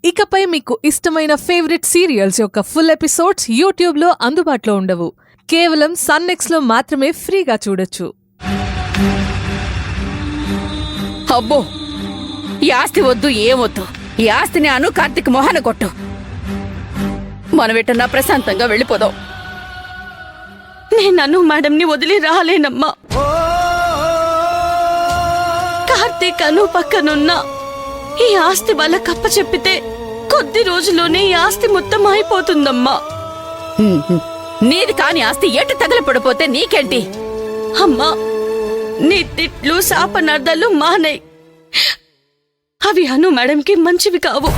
ఇకపై మీకు ఇష్టమైన ఫేవరెట్ సీరియల్స్ యొక్క ఫుల్ ఎపిసోడ్స్ యూట్యూబ్లో అందుబాటులో ఉండవు. కేవలం సన్నెక్స్లో మాత్రమే ఫ్రీగా చూడొచ్చు. అబ్బో, ఈ ఆస్తి వద్దు, ఏమొద్దు. ఈ ఆస్తిని అను కార్తిక్ మొహాన కొట్టు. మనమెట్టన్నా ప్రశాంతంగా వెళ్ళిపోదాం. నేను అను మేడంని వదిలి రాలేనమ్మా. కార్తీక్ అను పక్కనున్నా ఈ ఆస్తి వాళ్ళ కప్ప చెప్పితే కొద్ది రోజుల్లోనే ఈ ఆస్తి మొత్తం అయిపోతుందమ్మా. నీది కాని ఆస్తి ఎటు తగలపడిపోతే నీకేంటి? అమ్మా, నీ తిట్లు శాపనార్థాలు మానేయ్. అవి అను మేడంకి మంచివి కావు.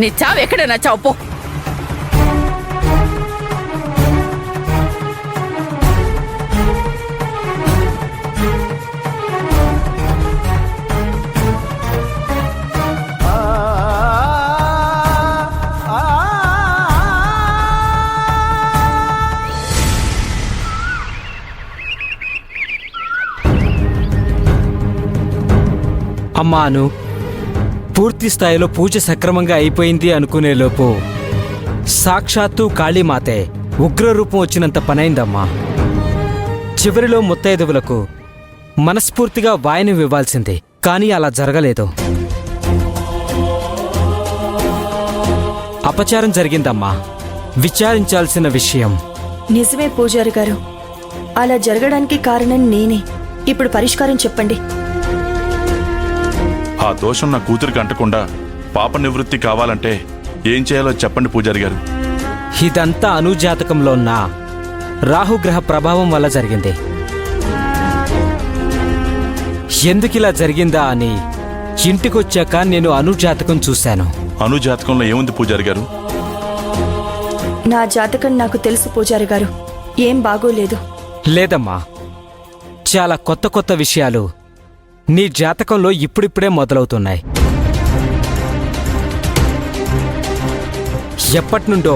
నీ చావు ఎక్కడైనా చావు పో. అమ్మాను, పూర్తి స్థాయిలో పూజ సక్రమంగా అయిపోయింది అనుకునేలోపు సాక్షాత్తు కాళీమాతే ఉగ్రరూపం వచ్చినంత పనైందమ్మా. చివరిలో ముత్తైదువులకు మనస్ఫూర్తిగా వాయనం ఇవ్వాల్సింది, కానీ అలా జరగలేదు. అపచారం జరిగిందమ్మా. విచారించాల్సిన విషయం. నిజమే పూజారి గారు, అలా జరగడానికి కారణం నేనే. ఇప్పుడు పరిష్కారం చెప్పండి. ఆ దోషం నా కూతురికి అంటకుండా పాప నివృత్తి కావాలంటే ఏం చేయాలో చెప్పండి పూజారి గారు. ఇదంతా అనుజాతకంలో ఉన్న రాహుగ్రహ ప్రభావం వల్ల జరిగింది. ఎందుకిలా జరిగిందా అని ఇంటికొచ్చాక నేను అనుజాతకం చూశాను. అనుజాతకంలో ఏముంది పూజారి గారు? నా జాతకం నాకు తెలుసు పూజారి గారు, ఏం బాగోలేదు. లేదమ్మా, చాలా కొత్త కొత్త విషయాలు నీ జాతకంలో ఇప్పుడిప్పుడే మొదలవుతున్నాయి. ఎప్పటినుండో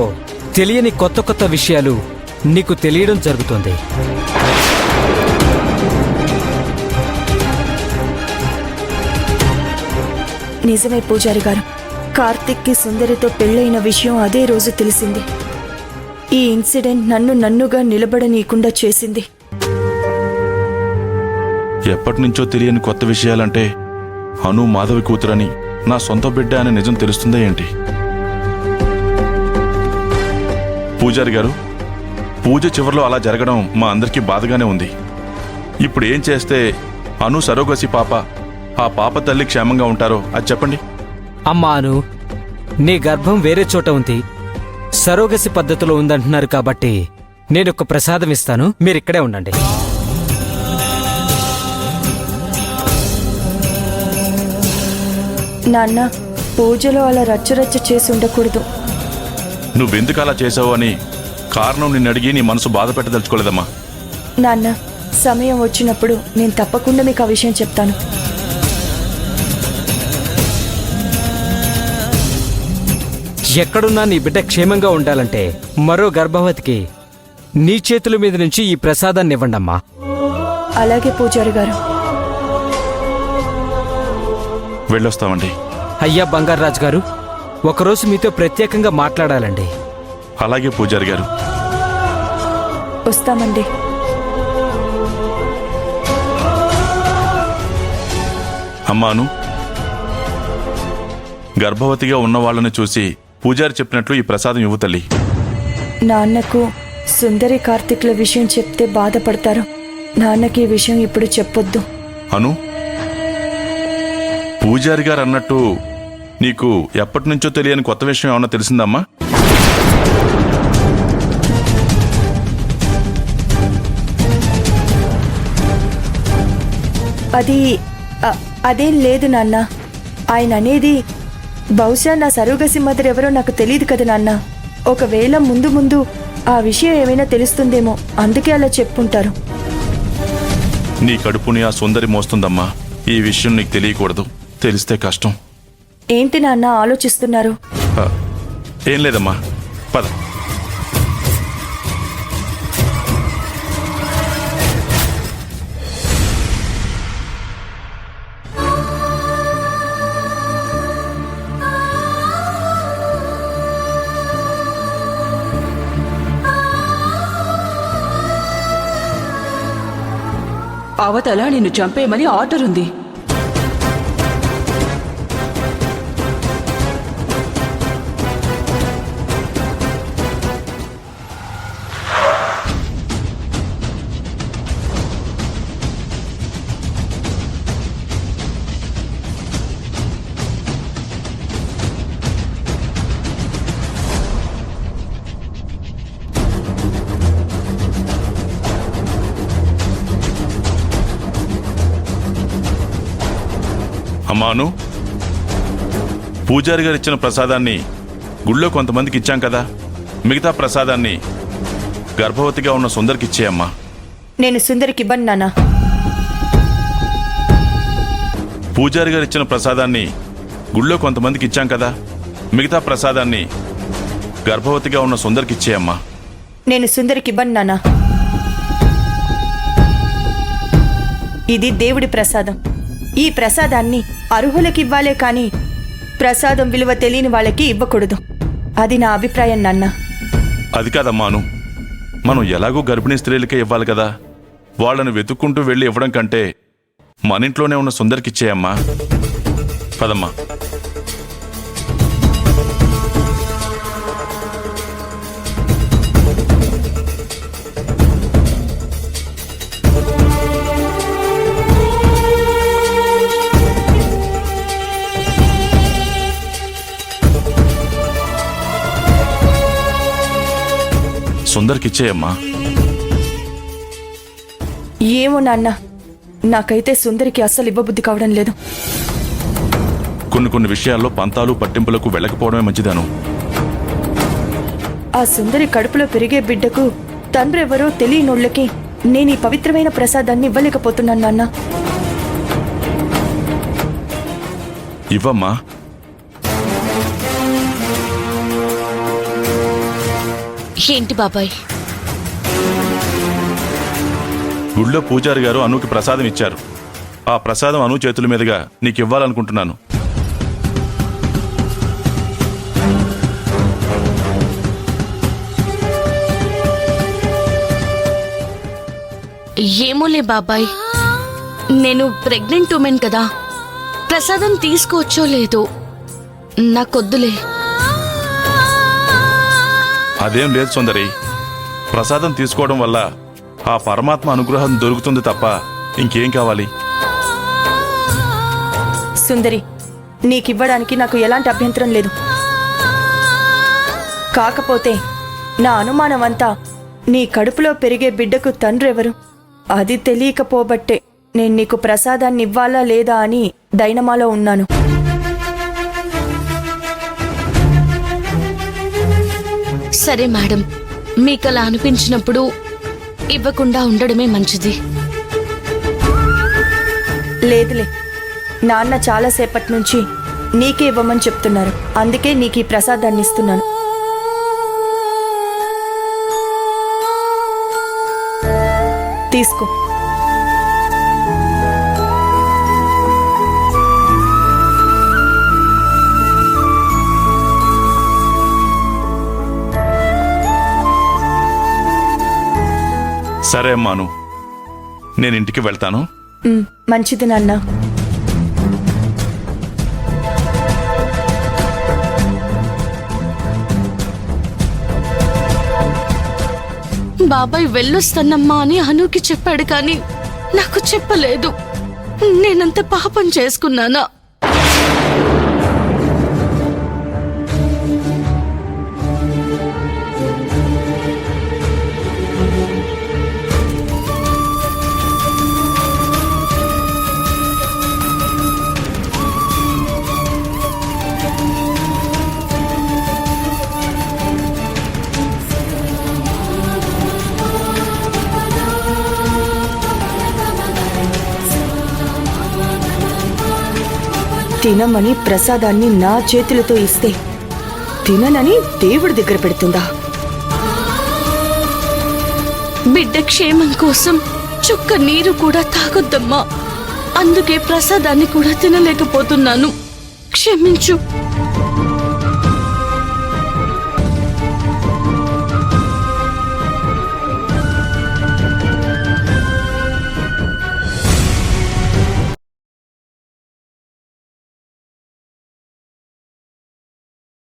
తెలియని కొత్త కొత్త విషయాలు నీకు తెలియడం జరుగుతుంది. నిజమే పూజారి గారు, కార్తిక్కి సుందరితో పెళ్ళైన విషయం అదే రోజు తెలిసింది. ఈ ఇన్సిడెంట్ నన్నుగా నిలబడనీయకుండా చేసింది. ఎప్పటినుంచో తెలియని కొత్త విషయాలంటే అను మాధవి కూతురని, నా సొంత బిడ్డ అనే నిజం తెలుస్తుందా ఏంటి? పూజారి గారు, పూజ చివరిలో అలా జరగడం మా అందరికీ బాధగానే ఉంది. ఇప్పుడు ఏం చేస్తే అను సరోగసి పాప, ఆ పాప తల్లి క్షేమంగా ఉంటారో అది చెప్పండి. అమ్మాను, నీ గర్భం వేరే చోట ఉంది, సరోగసి పద్ధతిలో ఉందంటున్నారు కాబట్టి నేనొక ప్రసాదం ఇస్తాను, మీరిక్కడే ఉండండి. నాన్న, పూజలో అలా రచ్చరచ్చ చేసి ఉండకూడదు. నువ్వెందుకు అలా చేసావు అని కారణం నిన్నడిగి నీ మనసు బాధ పెట్టదలుచుకోలేదమ్మా. నాన్న, సమయం వచ్చినప్పుడు నేను తప్పకుండా మీకు ఆ విషయం చెప్తాను. ఎక్కడున్నా నీ బిడ్డ క్షేమంగా ఉండాలంటే మరో గర్భవతికి నీ చేతుల మీద నుంచి ఈ ప్రసాదాన్ని ఇవ్వండమ్మా. అలాగే పూజారి గారు. వెళ్ళొస్తామండి. అయ్యా బంగారాజు గారు, ఒకరోజు మీతో ప్రత్యేకంగా మాట్లాడాలండి. అలాగే పూజారి గారు. వస్తామండి. అమ్మాను, గర్భవతిగా ఉన్న వాళ్ళని చూసి పూజారి చెప్పినట్లు ఈ ప్రసాదం ఇవ్వు తల్లి. నాన్నకు సుందరి కార్తిక్ల విషయం చెప్తే బాధపడతారు. నాన్నకి ఈ విషయం ఇప్పుడు చెప్పొద్దు. అను, పూజారి గారు అన్నట్టు నీకు ఎప్పటి నుంచో తెలియని కొత్త విషయం ఏమన్నా తెలిసిందమ్మా? అదేం లేదు నాన్న. ఆయన అనేది బహుశా నా సరోగసి మదర్ ఎవరో నాకు తెలియదు కదా నాన్న. ఒకవేళ ముందు ముందు ఆ విషయం ఏమైనా తెలుస్తుందేమో, అందుకే అలా చెప్పుంటారు. నీ కడుపుని ఆ సుందరి మోస్తుందమ్మా. ఈ విషయం నీకు తెలియకూడదు. తెలిస్తే కష్టం. ఏంటి నాన్న ఆలోచిస్తున్నారు? ఏం లేదమ్మా, పద. అవతల నిన్ను చంపేయమని ఆర్డర్ ఉంది. అమ్మాను, పూజారి గారు ఇచ్చిన ప్రసాదాన్ని గుళ్ళో కొంతమందికి ఇచ్చాం కదా, మిగతా ప్రసాదాన్ని గర్భవతిగా ఉన్న సుందరికి ఇచ్చేయమ్మా. నేను సుందరికి ఇవ్వను నాన్న. పూజారి గారు ఇచ్చిన ప్రసాదాన్ని గుళ్ళో కొంతమందికి ఇచ్చాం కదా, మిగతా ప్రసాదాన్ని గర్భవతిగా ఉన్న సుందరికి ఇచ్చేయమ్మా. నేను సుందరికి ఇవ్వను నాన్న. ఇది దేవుడి ప్రసాదం. ఈ ప్రసాదాన్ని అర్హులకి ఇవ్వాలే కానీ ప్రసాదం విలువ తెలియని వాళ్ళకి ఇవ్వకూడదు. అది నా అభిప్రాయం నాన్న. అది కాదమ్మాను, మనం ఎలాగో గర్భిణీ స్త్రీలకే ఇవ్వాలి కదా, వాళ్ళను వెతుక్కుంటూ వెళ్ళి ఇవ్వడం కంటే మన ఇంట్లోనే ఉన్న సుందరికి ఇచ్చేయమ్మా. పదమ్మా. సుందరికిచ్చేయమ్మా. ఏమో నాన్న, నాకైతే సుందరికి అస్సలు ఇవ్వబుద్ధి కావడం లేదు. కొన్ని విషయాల్లో పంతాలు పట్టింపులకు వెళ్ళకపోవడమే మంచిదాను. ఆ సుందరి కడుపులో పెరిగే బిడ్డకు తండ్రెవరో తెలియనోళ్ళకి నేను ఈ పవిత్రమైన ప్రసాదాన్ని ఇవ్వలేకపోతున్నాను నాన్న. ఇవ్వమ్మా. ఏంటి బాబాయ్? గుళ్ళో పూజారి గారు అనుకి ప్రసాదం ఇచ్చారు. ఆ ప్రసాదం అను చేతుల మీదుగా నీకు ఇవ్వాలనుకుంటున్నాను. ఏమోలే బాబాయ్, నేను ప్రెగ్నెంట్ ఉమెన్ కదా, ప్రసాదం తీసుకోవచ్చో లేదో నాకొద్దులే. అదేం లేదు సుందరి, ప్రసాదం తీసుకోవడం వల్ల ఆ పరమాత్మ అనుగ్రహం దొరుకుతుంది తప్ప ఇంకేం కావాలి? సుందరి, నీకివ్వడానికి నాకు ఎలాంటి అభ్యంతరం లేదు. కాకపోతే నా అనుమానం అంతా నీ కడుపులో పెరిగే బిడ్డకు తండ్రెవరు అది తెలియకపోబట్టే నేను నీకు ప్రసాదాన్ని ఇవ్వాలా లేదా అని డైనమాలో ఉన్నాను. సరే మేడం, మీకలా అనిపించినప్పుడు ఇవ్వకుండా ఉండడమే మంచిది. లేదులే, నాన్న చాలాసేపటి నుంచి నీకే ఇవ్వమని చెప్తున్నారు. అందుకే నీకు ఈ ప్రసాదాన్ని ఇస్తున్నాను. తీసుకో. సరే అమ్మాను, నేను ఇంటికి వెళ్తాను. మంచిది నాన్న. బాబాయ్ వెళ్ళొస్తానమ్మా అని అనుకి చెప్పాడు కానీ నాకు చెప్పలేదు. నేనంత పాపం చేసుకున్నానా? తినమని ప్రసాదాన్ని నా చేతులతో ఇస్తే తిననని దేవుడి దగ్గర పెడుతుందా? బిడ్డ క్షేమం కోసం చుక్క నీరు కూడా తాగొద్దమ్మా. అందుకే ప్రసాదాన్ని కూడా తినలేకపోతున్నాను. క్షమించు.